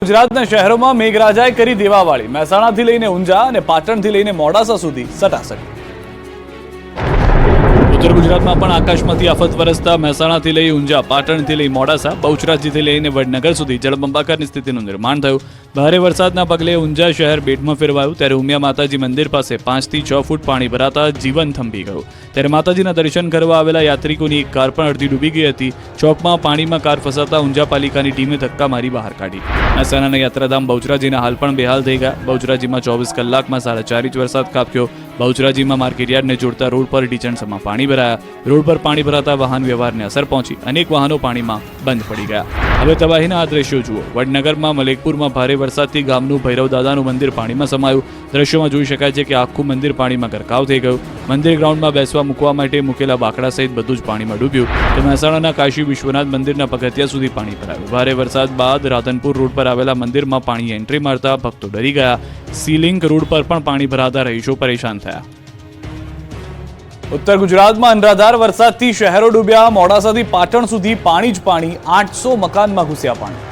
ગુજરાતના શહેરોમાં મેઘરાજાએ કરી દેવાવાળી મહેસાણાથી લઈને ઊંઝા અને પાટણથી લઈને મોડાસા સુધી સટાસટી। ઉત્તર ગુજરાતમાં પણ આકાશમાંથી આફત વરસતા મહેસાણાથી લઈ ઊંઝા, પાટણથી લઈ મોડાસા, બહુચરાજીથી લઈને વડનગર સુધી જળબંબાકારની સ્થિતિનું નિર્માણ થયું। ભારે વરસાદના પગલે ઊંઝા શહેર બેટમાં ફેરવાયું, ત્યારે ઉમિયા માતાજી મંદિર પાસે 5 થી 6 ફૂટ પાણી ભરાતા જીવન થંભી ગયું। ત્યારે માતાજીના દર્શન કરવા આવેલા યાત્રિકોની એક કાર પણ અડધી ડૂબી ગઈ હતી। ચોકમાં પાણીમાં કાર ફસાતા ઊંઝા પાલિકાની ટીમે ધક્કા મારી બહાર કાઢી। મહેસાણાના યાત્રાધામ બહુચરાજીના હાલ પણ બેહાલ થઈ ગયા। બહુચરાજીમાં 24 કલાકમાં 4.5 ઇંચ વરસાદ ખાબક્યો। બહુચરાજીમાં માર્કેટયાર્ડને જોડતા રોડ પર ડીચણસમાં પાણી ભરાયા। રોડ પર પાણી ભરાતા વાહન વ્યવહારને અસર પહોંચી, અનેક વાહનો પાણીમાં બંધ પડી ગયા। હવે તબાહીના આ દ્રશ્યો જુઓ। વડનગરમાં મલેકપુરમાં ભારે વરસાદથી ગામનું ભૈરવ દાદાનું મંદિર પાણીમાં સમાયું। દ્રશ્યોમાં જોઈ શકાય છે કે આખું મંદિર પાણીમાં ગરકાવ થઈ ગયું। મંદિર ગ્રાઉન્ડમાં બેસવા મૂકવા માટે મૂકેલા બાકડા સહિત બધું જ પાણીમાં ડૂબ્યું। તો મહેસાણાના કાશી વિશ્વનાથ મંદિરના પગથિયા સુધી પાણી ભરાયું। ભારે વરસાદ બાદ રાધનપુર રોડ પર આવેલા મંદિરમાં પાણી એન્ટ્રી મારતા ભક્તો ડરી ગયા। સીલિંગ રોડ પર પણ પાણી ભરાતા રહીશો પરેશાન થયા। ઉત્તર ગુજરાતમાં અનરાધાર વરસાદથી શહેરો ડૂબ્યા। મોડાસાથી પાટણ સુધી પાણી જ પાણી, 800 મકાનમાં ઘૂસ્યા પાણી।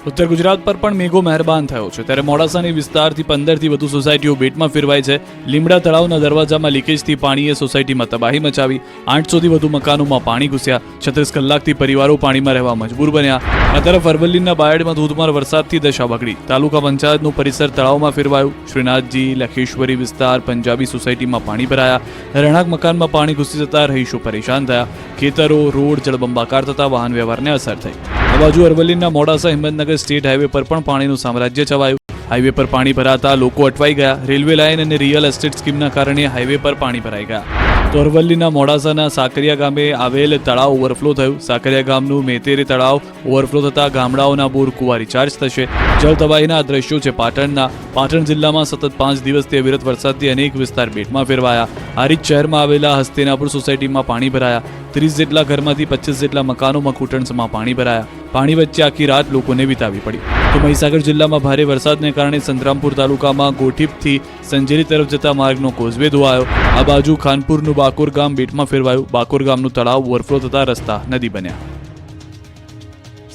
ઉત્તર ગુજરાત પર પણ મેઘો મહેરબાન થયો છે, ત્યારે મોડાસાની વિસ્તારથી 15 થી વધુ સોસાયટીઓ બેટમાં ફેરવાઈ છે। લીમડા તળાવના દરવાજામાં લીકેજથી પાણીએ સોસાયટીમાં તબાહી મચાવી। 800 થી વધુ મકાનોમાં પાણી ઘૂસ્યા। 36 કલાકથી પરિવારો પાણીમાં રહેવા મજબૂર બન્યા। આ તરફ અરવલ્લીના બાયડમાં ધોધમાર વરસાદથી દશા બગડી। તાલુકા પંચાયતનું પરિસર તળાવમાં ફેરવાયું। શ્રીનાથજી, લખેશ્વરી વિસ્તાર, પંજાબી સોસાયટીમાં પાણી ભરાયા। રહેણાંક મકાનમાં પાણી ઘૂસી જતા રહીશો પરેશાન થયા। ખેતરો, રોડ જળબંબાકાર થતા વાહન વ્યવહારને અસર થઈ। આ બાજુ અરવલ્લીના મોડાસા હિંમતનગર સ્ટેટ હાઈવે પર પણ પાણીનું સામ્રાજ્ય છવાયું। હાઈવે પર પાણી ભરાતા લોકો અટવાઈ ગયા। રેલવે લાઇન અને રિયલ એસ્ટેટ સ્કીમના કારણે હાઈવે પર પાણી ભરાઈ ગયા। તો અરવલ્લીના મોડાસાના સાકરિયા ગામે આવેલ તળાવ ઓવરફ્લો થયું। સાકરિયા ગામનું મેતેરી તળાવ ઓવરફ્લો થતા ગામડાઓના બોર કુવા રિચાર્જ થશે। જળ તબાહીના આ દ્રશ્યો છે પાટણના। પાટણ જિલ્લામાં સતત 5 દિવસથી અવિરત વરસાદથી અનેક વિસ્તાર બેટમાં ફેરવાયા। હારીજ શહેરમાં આવેલા હસ્તિનાપુર સોસાયટીમાં પાણી ભરાયા। 30 જેટલા ઘરમાંથી 25 જેટલા મકાનોમાં ઘૂંટણસમાં પાણી ભરાયા। પાણી વચ્ચે આખી રાત લોકોને વિતાવી પડી। તો મહીસાગર જિલ્લામાં ભારે વરસાદને કારણે સંતરામપુર તાલુકામાં ગોઠીપથી સંજેલી તરફ જતા માર્ગનો કોઝવે ધોવાયો। આ બાજુ ખાનપુરનું બાકોર ગામ બેટમાં ફેરવાયું। બાકોર ગામનું તળાવ ઓવરફ્લો થતા રસ્તા નદી બન્યા।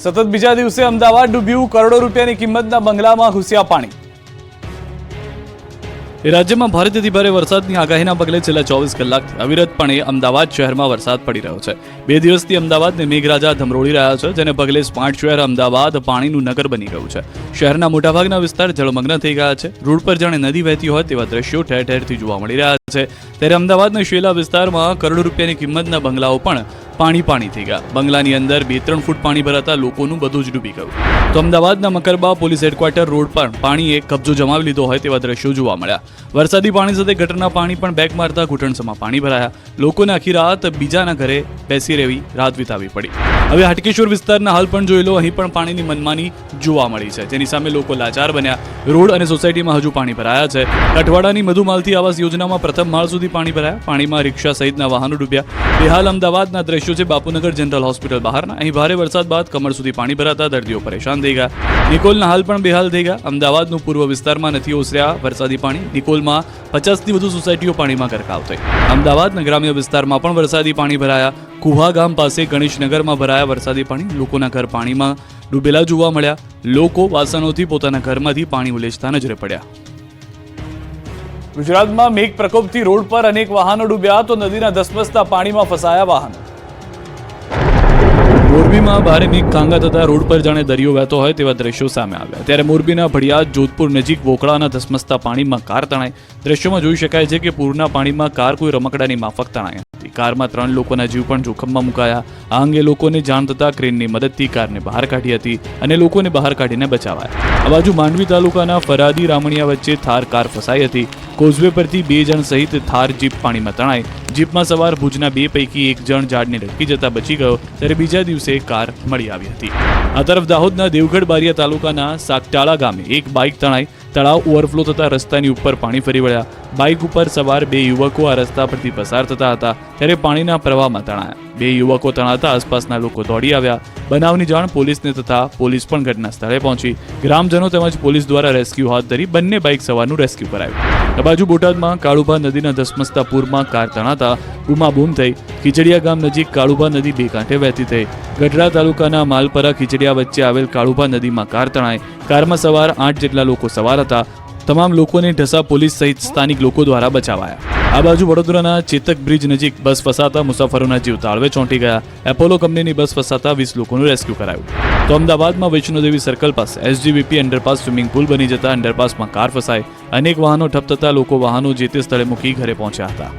સતત બીજા દિવસે અમદાવાદ ડૂબ્યું। કરોડો રૂપિયાની કિંમતના બંગલામાં ઘૂસ્યા પાણી। રાજ્યમાં ભારેથી ભારે વરસાદની આગાહીના પગલે છેલ્લા 24 કલાકથી અવિરતપણે અમદાવાદ શહેરમાં વરસાદ પડી રહ્યો છે। 2 દિવસથી અમદાવાદને મેઘરાજા ધમરોળી રહ્યા છે, જેને પગલે સ્માર્ટ શહેર અમદાવાદ પાણીનું નગર બની ગયું છે। શહેરના મોટાભાગના વિસ્તાર જળમગ્ન થઈ ગયા છે। રોડ પર જાણે નદી વહેતી હોય તેવા દ્રશ્યો ઠેર ઠેરથી જોવા મળી રહ્યા છે। ત્યારે અમદાવાદના શેલા વિસ્તારમાં કરોડો રૂપિયાની કિંમતના બંગલાઓ પણ પાણી થઈ ગયા। બંગલાની અંદર 2-3 ફૂટ પાણી ભરાતા લોકોનું બધું જ ડૂબી ગયું। તો અમદાવાદના મકરબા પોલીસ હેડક્વાર્ટર રોડ પર પાણીએ કબજો જમાવી લીધો હોય તેવા દ્રશ્યો જોવા મળ્યા। વરસાદી પાણી સાથે ગટરના પાણી પણ બેક મારતા ઘૂંટણસમાં પાણી ભરાયા। લોકોને આખી રાત બીજાના ઘરે બેસી રહેવી, રાત વિતાવી પડી। હવે હાટકેશ્વર વિસ્તારના હાલ પણ જોઈ લો, અહીં પણ પાણીની મનમાની જોવા મળી છે, જેની સામે લોકો લાચાર બન્યા। રોડ અને સોસાયટીમાં હજુ પાણી ભરાયા છે। કઠવાડાની મધુમાલતી આવાસ યોજનામાં પ્રથમ માળ સુધી પાણી ભરાયા। પાણીમાં રિક્ષા સહિતના વાહનો ડૂબ્યા। બેહાલ અમદાવાદના દ્રશ્યો છે બાપુનગર જનરલ હોસ્પિટલ બહારના। અહીં ભારે વરસાદ બાદ કમર સુધી પાણી ભરાતા દર્દીઓ પરેશાન થઈ ગયા। નિકોલના હાલ પણ બેહાલ થઈ ગયા। અમદાવાદનું પૂર્વ વિસ્તારમાં નથી ઓસર્યા વરસાદી પાણી। નિકોલમાં 50 થી વધુ સોસાયટીઓ પાણીમાં ગરકાવ થઈ। અમદાવાદના ગ્રામ્ય વિસ્તારમાં પણ વરસાદી પાણી ભરાયા। કુહા ગામ પાસે ગણેશનગરમાં ભરાયા વરસાદી પાણી। લોકોના ઘર પાણીમાં ડૂબેલા જોવા મળ્યા। લોકો વાસણોથી પોતાના ઘરમાંથી પાણી ઉલેચતા નજરે પડ્યા। ગુજરાતમાં મેઘ પ્રકોપથી રોડ પર અનેક વાહનો ડૂબ્યા, તો નદીના ધસમસતા પાણીમાં ફસાયા વાહનો। મોરબીમાં ભારે મેઘ ખાંગા થતા રોડ પર જાણે દરિયો વહેતો હોય તેવા દ્રશ્યો સામે આવ્યા। ત્યારે મોરબીના ભડિયાદ જોધપુર નજીક વોકળાના ધસમસતા પાણીમાં કાર તણાઈ। દ્રશ્યોમાં જોઈ શકાય છે કે પૂરના પાણીમાં કાર કોઈ રમકડાની માફક તણાઈ હતી। કારમાં 3 લોકોના જીવ પણ જોખમમાં મુકાયા। આ અંગે લોકોને જાણ થતા ક્રેનની મદદથી કારને બહાર કાઢી હતી અને લોકોને બહાર કાઢીને બચાવાયા। આ બાજુ માંડવી તાલુકાના ફરાદી રામણિયા વચ્ચે થાર કાર ફસાઈ હતી। કોઝવે પરથી 2 જણ સહિત થાર જીપ પાણીમાં તણાઈ। જીપમાં સવાર ભુજના 2 પૈકી 1 જણ ઝાડને લટકી જતા બચી ગયો, ત્યારે બીજા દિવસે કાર મળી આવી હતી। આ તરફ દાહોદના દેવગઢ બારિયા તાલુકાના સાકટાળા ગામે એક બાઇક તણાઈ। તળાવ ઓવરફ્લો થતા રસ્તાની ઉપર પાણી ફરી વળ્યા। બાઇક ઉપર સવાર 2 યુવકો આ રસ્તા પરથી પસાર થતા હતા, ત્યારે પાણીના પ્રવાહમાં તણાયા। બે યુવકો તણાતા આસપાસના લોકો દોડી આવ્યા. બનાવની જાણ પોલીસને થતા પોલીસ પણ ઘટના સ્થળે પહોંચી. ગ્રામજનો તેમજ પોલીસ દ્વારા રેસ્ક્યુ હાથ ધરી બંને બાઇક સવારનું રેસ્ક્યુ કરાયું. આ બાજુ બોટાદમાં કાળુભા નદીના ધસમસતા પૂરમાં કાર તણાતા બૂમાબૂમ થઈ. ખીચડીયા ગામ નજીક કાળુભા નદી બે કાંઠે વહેતી થઈ. ગઢડા તાલુકાના માલપરા ખીચડીયા વચ્ચે આવેલ કાળુભા નદીમાં કાર તણાઈ. કારમાં સવાર 8 જેટલા લોકો સવાર હતા. તમામ લોકોને ઢસા પોલીસ સહિત સ્થાનિક લોકો દ્વારા બચાવાયા. આ બાજુ વડોદરાના ચેતક બ્રિજ નજીક બસ ફસાતા મુસાફરોના જીવ તાળવે ચોંટી ગયા. એપોલો કંપનીની બસ ફસાતા 20 લોકોનું રેસ્ક્યુ કરાયું. તો અમદાવાદમાં વૈષ્ણોદેવી સર્કલ પાસે એસજીવીપી અંડરપાસ સ્વિમિંગ પુલ બની જતા અંડરપાસમાં કાર ફસાઈ. અનેક વાહનો ઠપ થતા લોકો વાહનો જે તે સ્થળે મૂકી ઘરે પહોંચ્યા હતા.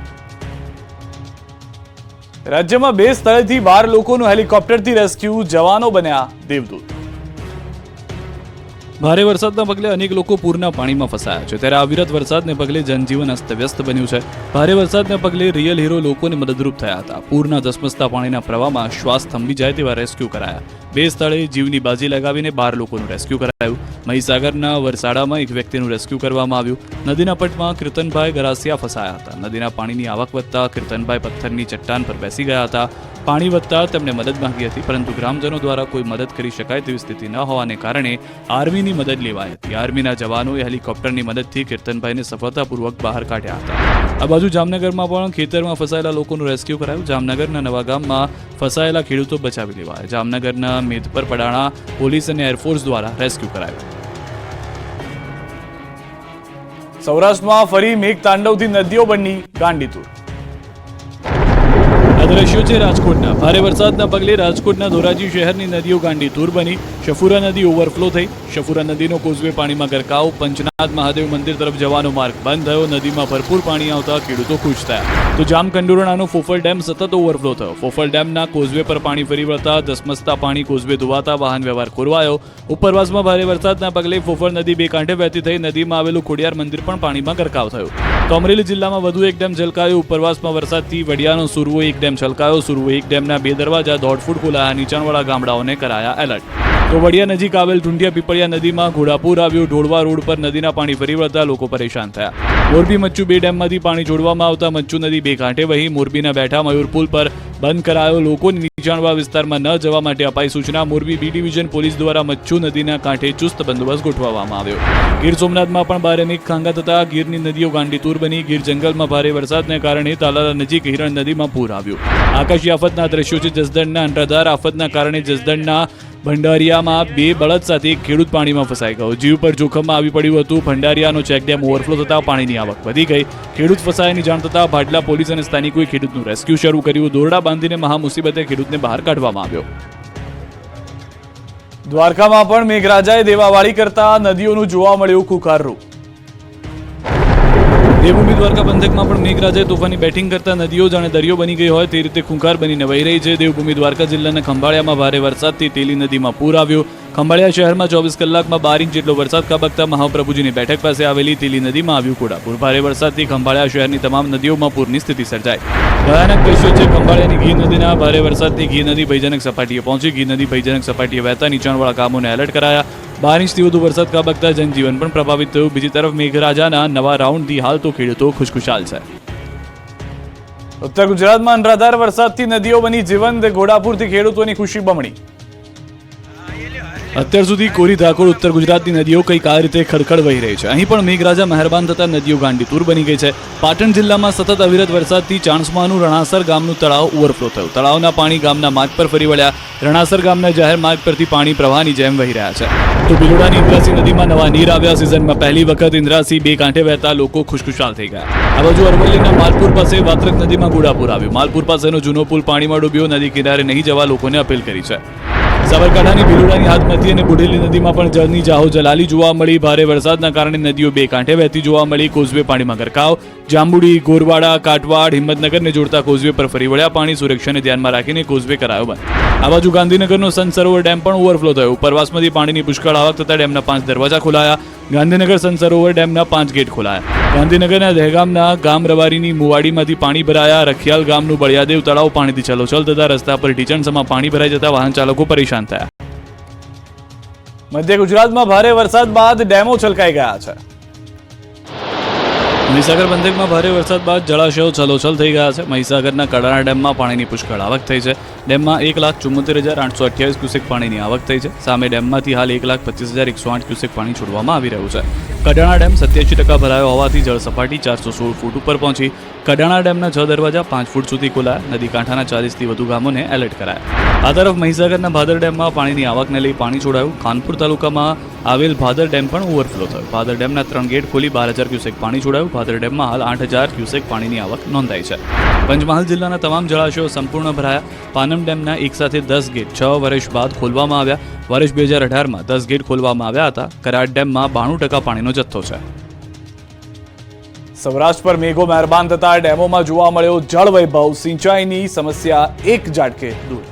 રાજ્યમાં 2 સ્થળેથી 12 લોકોનું હેલિકોપ્ટરથી રેસ્ક્યુ, જવાનો બન્યા દેવદૂત. ભારે વરસાદના પગલે અનેક લોકો પૂરના પાણીમાં ફસાયા છે. ત્યારે અવિરત વરસાદને પગલે જનજીવન અસ્તવ્યસ્ત બન્યું છે. ભારે વરસાદના પગલે રિયલ હીરો લોકોને મદદરૂપ થયા હતા. પૂરના ધસમસતા પાણીના પ્રવાહમાં શ્વાસ થંભી જાય તેવા રેસ્ક્યુ કરાયા. 2 સ્થળે જીવની બાજી લગાવીને 12 લોકોનું રેસ્ક્યુ કરાયું. મહીસાગરના વરસાડામાં એક વ્યક્તિનું રેસ્ક્યુ કરવામાં આવ્યું. નદીના પટમાં કીર્તનભાઈ ગરાસિયા ફસાયા હતા. નદીના પાણીની આવક વધતા કીર્તનભાઈ પથ્થરની ચટ્ટાન પર બેસી ગયા હતા. પાણી વધતા તેમણે મદદ માંગી હતી, પરંતુ ગ્રામજનો દ્વારા કોઈ મદદ કરી શકાય તેવી સ્થિતિ ન હોવાને કારણે આર્મીની મદદ લેવાઈ હતી. આર્મીના જવાનોએ હેલિકોપ્ટરની મદદથી કીર્તનભાઈને સફળતાપૂર્વક બહાર કાઢ્યા હતા. આ બાજુ જામનગરમાં પણ ખેતરમાં ફસાયેલા લોકોનું રેસ્ક્યુ કરાયું. જામનગરના નવા ગામમાં ફસાયેલા ખેડૂતો બચાવી લેવાયા. જામનગરના મેદપર પડાણા પોલીસ અને એરફોર્સ દ્વારા રેસ્ક્યુ કરાયું. સૌરાષ્ટ્રમાં ફરી મેઘતાંડવથી નદીઓ બની ગાંડીતુર. આ દ્રશ્યો છે રાજકોટના. ભારે વરસાદના પગલે રાજકોટના ધોરાજી શહેરની નદીઓ ગાંડીતુર બની. શફુરા નદી ઓવરફ્લો થઈ. શફુરા નદીનો કોઝવે પાણીમાં ગરકાવ. પંચનાથ મહાદેવ મંદિર તરફ જવાનો માર્ગ બંધ થયો. નદીમાં ભરપૂર પાણી આવતા ખેડૂતો ખુશ થયા. તો જામકંડોરણાનો ફોફલ ડેમ સતત ઓવરફ્લો થયો. ફોફલ ડેમના કોઝવે પર પાણી ફરી વળતા ધસમસતા પાણી કોઝવે ધોવાતા વાહન વ્યવહાર ખોરવાયો. ઉપરવાસમાં ભારે વરસાદના પગલે ફોફળ નદી બે કાંઠે વહેતી થઈ. નદીમાં આવેલું ખોડિયાર મંદિર પણ પાણીમાં ગરકાવ થયું. તો અમરેલી જિલ્લામાં વધુ એક ડેમ છલકાયો. ઉપરવાસમાં વરસાદથી વડિયાનો સુરવો એક ડેમ છલકાયો. સુરવો એક ડેમના 2 દરવાજા 1.5 ફૂટ ખોલાયા. નીચાણવાળા ગામડાઓને કરાયા એલર્ટ. તો વડિયા નજીક આવેલ ઢુંડિયા પીપળિયા નદીમાં ઘોડાપુર આવ્યું. ઢોળવા રોડ પર નદીના પાણી ફરી વળતા લોકો પરેશાન થયા. મોરબી મચ્છુ 2 ડેમમાંથી પાણી છોડવામાં આવતા મચ્છુ નદી બે કાંઠે વહી. મોરબીના બેઠા મયુર પુલ પર બંધ કરાયો. લોકોને નીચાણવાળા વિસ્તારમાં ન જવા માટે અપાઈ સૂચના. મોરબી બી ડિવિઝન પોલીસ દ્વારા મચ્છુ નદીના કાંઠે ચુસ્ત બંદોબસ્ત ગોઠવવામાં આવ્યો. ગીર સોમનાથમાં પણ ભારે મેઘખાંગા થતા ગીરની નદીઓ ગાંડીતુર બની. ગીર જંગલમાં ભારે વરસાદને કારણે તાલાલા નજીક હિરણ નદીમાં પૂર આવ્યું. આકાશી આફતના દ્રશ્યો છે જસદણના. અંટાધાર આફતના કારણે જસદણના ભંડારિયામાં 2 બળદ સાથે એક ખેડૂત પાણીમાં ફસાઈ ગયો. જીવ પર જોખમમાં આવી પડ્યું હતું. ભંડારિયાનો ચેકડેમ ઓવરફ્લો થતાં પાણીની આવક વધી ગઈ. ખેડૂત ફસાયાની જાણ થતાં ભાડલા પોલીસ અને સ્થાનિકોએ ખેડૂતનું રેસ્ક્યુ શરૂ કર્યું. દોરડા બાંધીને મહામુસીબતે ખેડૂતને બહાર કાઢવામાં આવ્યો. દ્વારકામાં પણ મેઘરાજાએ દેવાવાળી કરતા નદીઓનું જોવા મળ્યું ખુખાર રૂપ. દેવભૂમિ દ્વારકા પંથકમાં પણ મેઘરાજાએ તોફાની બેટિંગ કરતા નદીઓ જાણે દરિયો બની ગઈ હોય તે રીતે ખૂંખાર બનીને વહી રહી છે. દેવભૂમિ દ્વારકા જિલ્લાના ખંભાળિયામાં ભારે વરસાદથી તેલી નદીમાં પૂર આવ્યું. ખંભાળિયા શહેરમાં 24 કલાકમાં 12 ઇંચ જેટલો વરસાદ ખાબકતા મહાપ્રભુજીની બેઠક પાસે આવેલી તેલી નદીમાં આવ્યું ઘોડાપુર. ભારે વરસાદથી ખંભાળિયા શહેરની તમામ નદીઓમાં પૂરની સ્થિતિ સર્જાઈ. ભયાનક દ્રશ્યો છે ખંભાળિયાની ઘી નદીના. ભારે વરસાદથી ઘી નદી ભયજનક સપાટીએ પહોંચી. ઘી નદી ભયજનક સપાટીએ વહેતા નીચાણવાળા ગામોને એલર્ટ કરાયા. 12 ઇંચથી વધુ વરસાદ ખાબકતા જનજીવન પણ પ્રભાવિત થયું. બીજી તરફ મેઘરાજાના નવા રાઉન્ડથી હાલ તો ખેડૂતો ખુશખુશાલ છે. ઉત્તર ગુજરાતમાં અનરાધાર વરસાદથી નદીઓ બની જીવંત. ઘોડાપુરથી ખેડૂતોની ખુશી બમણી. અત્યાર સુધી કોરી ધાકોડ ઉત્તર ગુજરાતની નદીઓ કંઈક આ રીતે ખડખડ વહી રહી છે. અહીં પણ મેઘરાજા મહેરબાન થતા નદીઓ ગાંડીતુર બની ગઈ છે. પાટણ જિલ્લામાં સતત અવિરત વરસાદથી ચાણસ્માનું રણાસર ગામનું તળાવ ઓવરફ્લો થયું. તળાવના પાણી ગામના માર્ગ પર ફરી વળ્યા. રણાસર ગામના જાહેર માર્ગ પરથી પાણી પ્રવાહની જેમ વહી રહ્યા છે. તો બિલોડાની ઇન્દ્રાસી નદીમાં નવા નીર આવ્યા. સિઝનમાં પહેલી વખત ઇન્દ્રાસી બે કાંઠે વહેતા લોકો ખુશખુશાલ થઈ ગયા. આ બાજુ અરવલ્લીના માલપુર પાસે વાત્રક નદીમાં ઘોડાપુર આવ્યું. માલપુર પાસેનો જૂનો પુલ પાણીમાં ડૂબ્યો. નદી કિનારે નહીં જવા લોકોને અપીલ કરી છે. સાબરકાંઠાની બિલોડાની હાથમતી અને બુઢેલી નદીમાં પણ જળની જાહો જલાલી જોવા મળી. ભારે વરસાદના કારણે નદીઓ બે કાંઠે વહેતી જોવા મળી. કોઝવે પાણીમાં ગરકાવ. જાંબુડી, ગોરવાડા, કાટવાડ, હિંમતનગરને જોડતા કોઝવે પર ફરી વળ્યા પાણી. સુરક્ષાને ધ્યાનમાં રાખીને કોઝવે કરાયો બંધ. આ બાજુ ગાંધીનગરનો સંત સરોવર ડેમ પણ ઓવરફ્લો થયો. ઉપરવાસમાંથી પાણીની પુષ્કળ આવક થતા ડેમના 5 દરવાજા ખોલાયા. ગાંધીનગર સંત સરોવર ડેમના 5 ગેટ ખોલાયા. ગાંધીનગરના દહેગામના ગામ રવારીની મુવાડીમાંથી પાણી ભરાયા. રખિયાલ ગામનું બળિયાદેવ તળાવ પાણીથી છલોછલ થતા રસ્તા પર ઢીચણસમાં પાણી ભરાઈ જતા વાહન ચાલકો પરેશાન થયા. મધ્ય ગુજરાતમાં ભારે વરસાદ બાદ ડેમો છલકાઈ ગયા છે. મહીસાગર પંથકમાં ભારે વરસાદ બાદ જળાશયો છલોછલ થઈ ગયા છે. મહીસાગરના કડાણા ડેમમાં પાણીની પુષ્કળ આવક થઈ છે. ડેમમાં 1,74,828 ક્યુસેક પાણીની આવક થઈ છે. સામે ડેમમાંથી હાલ 1,25,108 ક્યુસેક પાણી છોડવામાં આવી રહ્યું છે. કડાણા ડેમ 87% ભરાયો હોવાથી જળ સપાટી 416 ફૂટ ઉપર પહોંચી. કડાણા ડેમના 6 દરવાજા 5 ફૂટ સુધી ખોલાયા. નદી કાંઠાના 40થી વધુ ગામોને એલર્ટ કરાયા. આ તરફ મહીસાગરના ભાદર ડેમમાં પાણીની આવકને લઈ પાણી છોડાયું. ખાનપુર તાલુકામાં આવેલ ભાદર ડેમ પણ ઓવરફ્લો થયો. ભાદર ડેમના 3 ગેટ ખોલી 12,000 ક્યુસેક પાણી છોડાયું. ભાદર ડેમમાં હાલ 8,000 ક્યુસેક પાણીની આવક નોંધાઈ છે. પંચમહાલ જિલ્લાના તમામ જળાશયો સંપૂર્ણ ભરાયા. પાનમ ડેમના એક સાથે 10 ગેટ 6 વર્ષ બાદ ખોલવામાં આવ્યા. વર્ષ 2018માં 10 ગેટ ખોલવામાં આવ્યા હતા. કરાડ ડેમમાં 92% પાણીનો જથ્થો છે. સૌરાષ્ટ્ર પર મેઘો મહેરબાન થતા ડેમોમાં જોવા મળ્યો જળ વૈભવ. સિંચાઈની સમસ્યા એક ઝાટકે દૂર.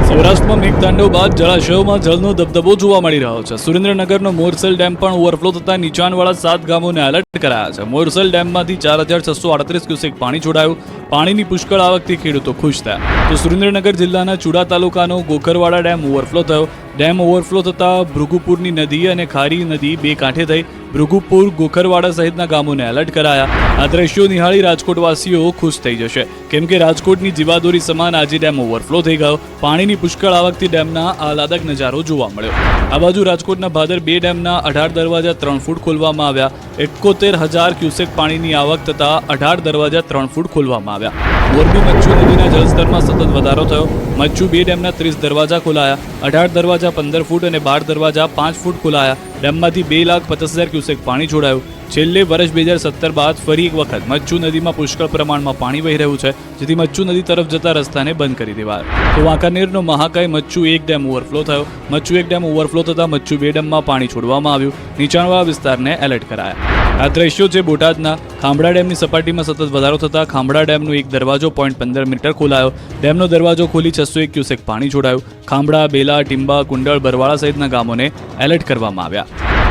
સૌરાષ્ટ્રમાં મેઘતાંડવ બાદ જળાશયોમાં જળનો દબદબો જોવા મળી રહ્યો છે. સુરેન્દ્રનગરનો મોરસલ ડેમ પણ ઓવરફ્લો થતા નીચાણવાળા 7 ગામોને એલર્ટ કરાયા છે. મોરસલ ડેમમાંથી 4,638 ક્યુસેક પાણી છોડાયું. પાણીની પુષ્કળ આવકથી ખેડૂતો ખુશ થયા. તો સુરેન્દ્રનગર જિલ્લાના ચુડા તાલુકાનો ગોખરવાડા ડેમ ઓવરફ્લો થયો. ડેમ ઓવરફ્લો થતાં ભૃગુપુરની નદી અને ખારી નદી બે કાંઠે થઈ. ભૃગુપુર ગોખરવાડા સહિતના ગામોને એલર્ટ કરાયા. આ દ્રશ્યો નિહાળી રાજકોટવાસીઓ ખુશ થઈ જશે, કેમ કે રાજકોટની જીવાદોરી સમાન આજે ડેમ ઓવરફ્લો થઈ ગયો. પાણીની પુષ્કળ આવકથી ડેમના આહલાદક નજારો જોવા મળ્યો. આ બાજુ રાજકોટના ભાદર 2 ડેમના 18 દરવાજા 3 ફૂટ ખોલવામાં આવ્યા. 71,000 ક્યુસેક પાણીની આવક થતાં 18 દરવાજા 3 ફૂટ ખોલવામાં આવ્યા. મોરબી મચ્છુ નદીના જળસ્તરમાં સતત વધારો થયો. મચ્છુ 2 ડેમના 30 દરવાજા ખોલાયા. 18 દરવાજા 15 ફૂટ અને 12 દરવાજા 5 ફૂટ ખોલાયા. ડેમમાંથી 2,50,000 ક્યુસેક પાણી છોડાયું. છેલ્લે વર્ષ 2017 બાદ ફરી એક વખત મચ્છુ નદીમાં પુષ્કળ પ્રમાણમાં પાણી વહી રહ્યું છે, જેથી મચ્છુ નદી તરફ જતા રસ્તાને બંધ કરી દેવાયો. તો વાંકાનેરનો મહાકાય મચ્છુ 1 ડેમ ઓવરફ્લો થયો. મચ્છુ 1 ડેમ ઓવરફ્લો થતાં મચ્છુ 2 ડેમમાં પાણી છોડવામાં આવ્યું. નીચાણવાળા વિસ્તારને એલર્ટ કરાયા. આ દ્રશ્યો છે બોટાદના. ખાંભડા ડેમની સપાટીમાં સતત વધારો થતાં ખાંભડા ડેમનો એક દરવાજો 0.15 મીટર ખોલાયો. ડેમનો દરવાજો ખોલી 601 ક્યુસેક પાણી છોડાયું. ખાંભડા, બેલા, ટીંબા, કુંડળ, બરવાળા સહિતના ગામોને એલર્ટ કરવામાં આવ્યા.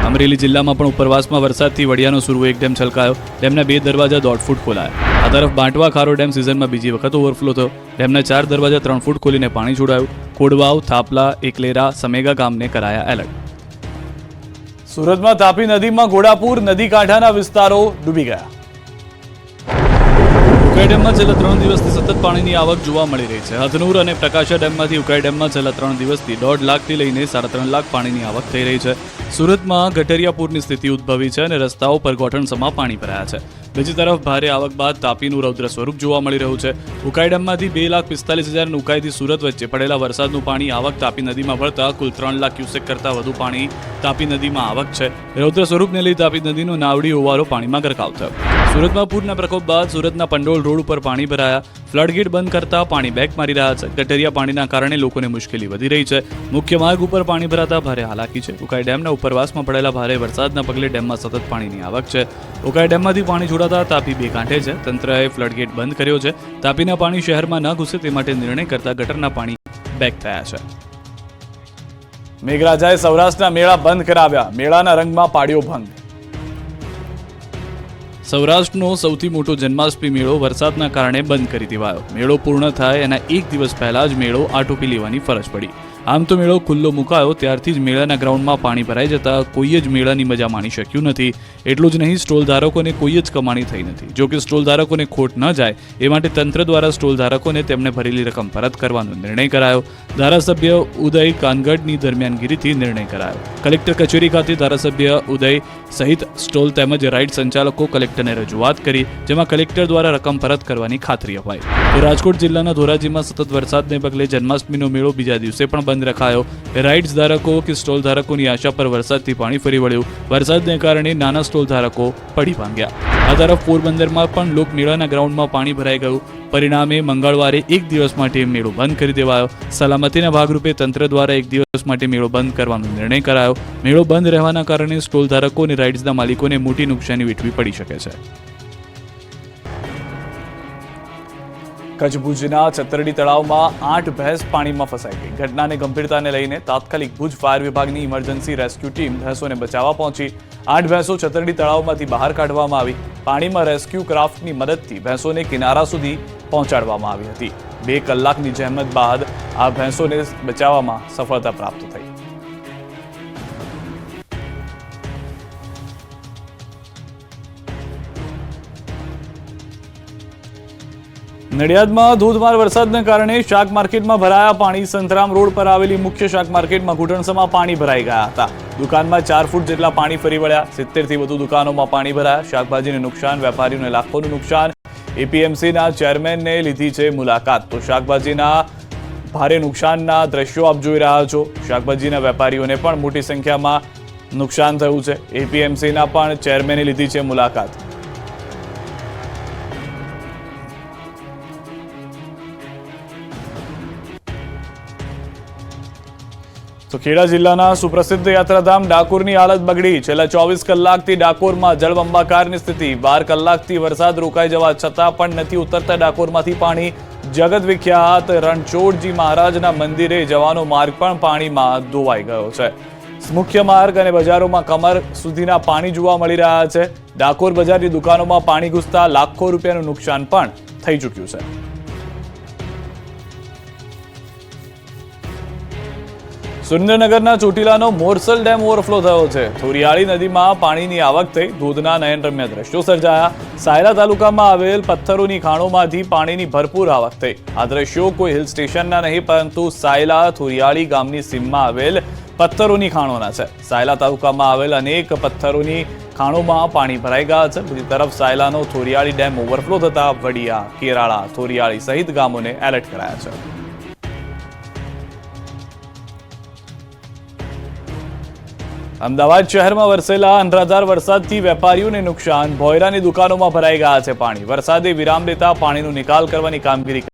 અમરેલી જિલ્લામાં પણ ઉપરવાસમાં વરસાદથી વડિયાનો સુરવો 1 ડેમ છલકાયો. ડેમના 2 દરવાજા 1.5 ફૂટ ખોલાયા. આ તરફ બાંટવા ખારો ડેમ સિઝનમાં બીજી વખત ઓવરફ્લો થયો. ડેમના 4 દરવાજા 3 ફૂટ ખોલીને પાણી છોડાયું. કોડવાવ, થાપલા, એકલેરા, સમેગા ગામને કરાયા એલર્ટ. સુરતમાં તાપી નદીમાં ઘોડાપુર. નદી કાંઠાના વિસ્તારો ડૂબી ગયા. ઉકાઈ ડેમમાં છેલ્લા 3 દિવસથી સતત પાણીની આવક જોવા મળી રહી છે. હથનુર અને પ્રકાશા ડેમમાંથી ઉકાઈ ડેમમાં છેલ્લા 3 દિવસથી 1.5 લાખથી લઈને 3.5 લાખ પાણીની આવક થઈ રહી છે. સુરતમાં ગટરિયાપુરની સ્થિતિ ઉદ્ભવી છે અને રસ્તાઓ પર ગોઠણસમાં પાણી ભરાયા છે. બીજી તરફ ભારે આવક બાદ તાપીનું રૌદ્ર સ્વરૂપ જોવા મળી રહ્યું છે. ઉકાઈ ડેમમાંથી 2,45,000 અને ઉકાઈથી સુરત વચ્ચે પડેલા વરસાદનું પાણી આવક તાપી નદીમાં ભળતા કુલ 3 લાખ ક્યુસેક કરતાં વધુ પાણી તાપી નદીમાં આવક છે. રૌદ્ર સ્વરૂપને લઈ તાપી નદીનો નાવડી ઓવારો પાણીમાં ગરકાવ થયો. સુરતમાં પૂરના પ્રકોપ બાદ સુરતના પંડોળ રોડ ઉપર પાણી ભરાયા. ફ્લડગેટ બંધ કરતા પાણી બેક મારી રહ્યા છે. ગટરિયા પાણીના કારણે લોકોને મુશ્કેલી વધી રહી છે. મુખ્ય માર્ગ ઉપર પાણી ભરાતા ભારે હાલાકી છે. ઉકાઈ ડેમના ઉપરવાસમાં પડેલા ભારે વરસાદના પગલે ડેમમાં સતત પાણીની આવક છે. ઉકાઈ ડેમમાંથી પાણી છોડાતા તાપી બે કાંઠે છે. તંત્રએ ફ્લડગેટ બંધ કર્યો છે. તાપીના પાણી શહેરમાં ન ઘૂસે તે માટે નિર્ણય કરતા ગટરના પાણી બેક થયા છે. મેઘરાજાએ સૌરાષ્ટ્રના મેળા બંધ કરાવ્યા. મેળાના રંગમાં પાડ્યો ભંગ. સૌરાષ્ટ્રનો સૌથી મોટો જન્માષ્ટમી મેળો વરસાદના કારણે બંધ કરી દેવાયો. મેળો પૂર્ણ થાય એના 1 દિવસ પહેલા જ મેળો આટોપી લેવાની ફરજ પડી. આમ તો મેળો ખુલ્લો મુકાયો ત્યારથી જ મેળાના ગ્રાઉન્ડમાં પાણી ભરાઈ જતા કોઈ જ મેળાની મજા માણી શક્યું નથી. એટલું જ નહીં, સ્ટોલ ધારકોને કોઈ જ કમાણી થઈ નથી. જો કે સ્ટોલ ધારકોને ખોટ ન જાય એ માટે તંત્ર દ્વારા સ્ટોલ ધારકોને તેમને ભરેલી રકમ પરત કરવાનો નિર્ણય કરાયો. ધારાસભ્ય ઉદય કાનગડની દરમિયાનગીરીથી નિર્ણય કરાયો. કલેક્ટર કચેરી ખાતે ધારાસભ્ય ઉદય સહિત સ્ટોલ તેમજ રાઇડ સંચાલકો કલેક્ટરને રજૂઆત કરી, જેમાં કલેક્ટર દ્વારા રકમ પરત કરવાની ખાતરી અપાઈ. તો રાજકોટ જિલ્લાના ધોરાજીમાં સતત વરસાદને પગલે જન્માષ્ટમીનો મેળો બીજા દિવસે પણ બંધ રખાયો. રાઇડ્સ ધારકો કે સ્ટોલ ધારકોની આશા પર વરસાદથી પાણી ફરી વળ્યું. વરસાદને કારણે નાના સ્ટોલ ધારકો પડી ભાંગ્યા. આ તરફ પોરબંદરમાં પણ લોકમેળાના ગ્રાઉન્ડમાં પાણી ભરાઈ ગયું. પરિણામે મંગળવારે 1 દિવસ માટે મેળો બંધ કરી દેવાયો. સલામતીના ભાગરૂપે તંત્ર દ્વારા 1 દિવસ માટે મેળો બંધ કરવાનો નિર્ણય કરાયો. મેળો બંધ રહેવાના કારણે સ્ટોલ ધારકો અને રાઇડ્સના માલિકોને મોટી નુકસાની વેઠવી પડી શકે છે. કચ્છ ભુજના છતરડી તળાવમાં 8 ભેંસ પાણીમાં ફસાઈ ગઈ. ઘટનાને ગંભીરતાને લઈને તાત્કાલિક ભુજ ફાયર વિભાગની ઇમરજન્સી રેસ્ક્યુ ટીમ ભેંસોને બચાવવા પહોંચી. 8 ભેંસો છતરડી તળાવમાંથી બહાર કાઢવામાં આવી. પાણીમાં રેસ્ક્યુ ક્રાફ્ટની મદદથી ભેંસોને કિનારા સુધી પહોંચાડવામાં આવી હતી. 2 કલાકની જહેમત બાદ આ ભેંસોને બચાવવામાં સફળતા પ્રાપ્ત થઈ. નડિયાદમાં ધોધમાર વરસાદને કારણે શાક માર્કેટમાં ભરાયા પાણી. સંતરામ રોડ પર આવેલી મુખ્ય શાક માર્કેટમાં ઘૂંટણસમાં પાણી ભરાઈ ગયા હતા. દુકાનમાં 4 ફૂટ જેટલા પાણી ફરી વળ્યા. 70 થી વધુ દુકાનોમાં પાણી ભરાયા. શાકભાજીને નુકસાન, વેપારીઓને લાખોનું નુકસાન. એપીએમસીના ચેરમેનને લીધી છે મુલાકાત. તો શાકભાજીના ભારે નુકસાનના દ્રશ્યો આપ જોઈ રહ્યા છો. શાકભાજીના વેપારીઓને પણ મોટી સંખ્યામાં નુકસાન થયું છે. એપીએમસીના પણ ચેરમેને લીધી છે મુલાકાત. તો ખેડા જિલ્લાના સુપ્રસિદ્ધ યાત્રાધામ ડાકોરની હાલત બગડી. છેલ્લા 24 કલાકથી ડાકોરમાં જળબંબાકારની સ્થિતિ. 12 કલાકથી વરસાદ રોકાઈ જવા છતાં પણ નથી ઉતરતા ડાકોરમાંથી પાણી. જગત વિખ્યાત રણછોડજી મહારાજના મંદિરે જવાનો માર્ગ પણ પાણીમાં ધોવાઈ ગયો છે. મુખ્ય માર્ગ અને બજારોમાં કમર સુધીના પાણી જોવા મળી રહ્યા છે. ડાકોર બજારની દુકાનોમાં પાણી ઘૂસતા લાખો રૂપિયાનું નુકસાન પણ થઈ ચૂક્યું છે. સુરેન્દ્રનગરના ચોટીલાનો મોરસલ ડેમ ઓવરફ્લો થયો છે. થોરિયાળી નદીમાં પાણીની આવક થઈ. ધોધના નયનરમ્ય દ્રશ્યો સર્જાયા. સાયલા તાલુકામાં આવેલ પથ્થરોની ખાણોમાંથી પાણીની ભરપૂર આવક થઈ. આ દ્રશ્યો કોઈ હિલ સ્ટેશનના નહીં પરંતુ સાયલા થોરિયાળી ગામની સીમમાં આવેલ પથ્થરોની ખાણોના છે. સાયલા તાલુકામાં આવેલ અનેક પથ્થરોની ખાણોમાં પાણી ભરાઈ ગયા છે. બીજી તરફ સાયલાનો થોરિયાળી ડેમ ઓવરફ્લો થતા વડિયા, કેરાળા, થોરિયાળી સહિત ગામોને એલર્ટ કરાયા છે. અમદાવાદ શહેરમાં વરસેલા અનરાધાર વરસાદથી વેપારીઓને નુકસાન. ભોયરાની દુકાનોમાં ભરાઈ ગયા છે પાણી. વરસાદે વિરામ લેતા પાણીનો નિકાલ કરવાની કામગીરી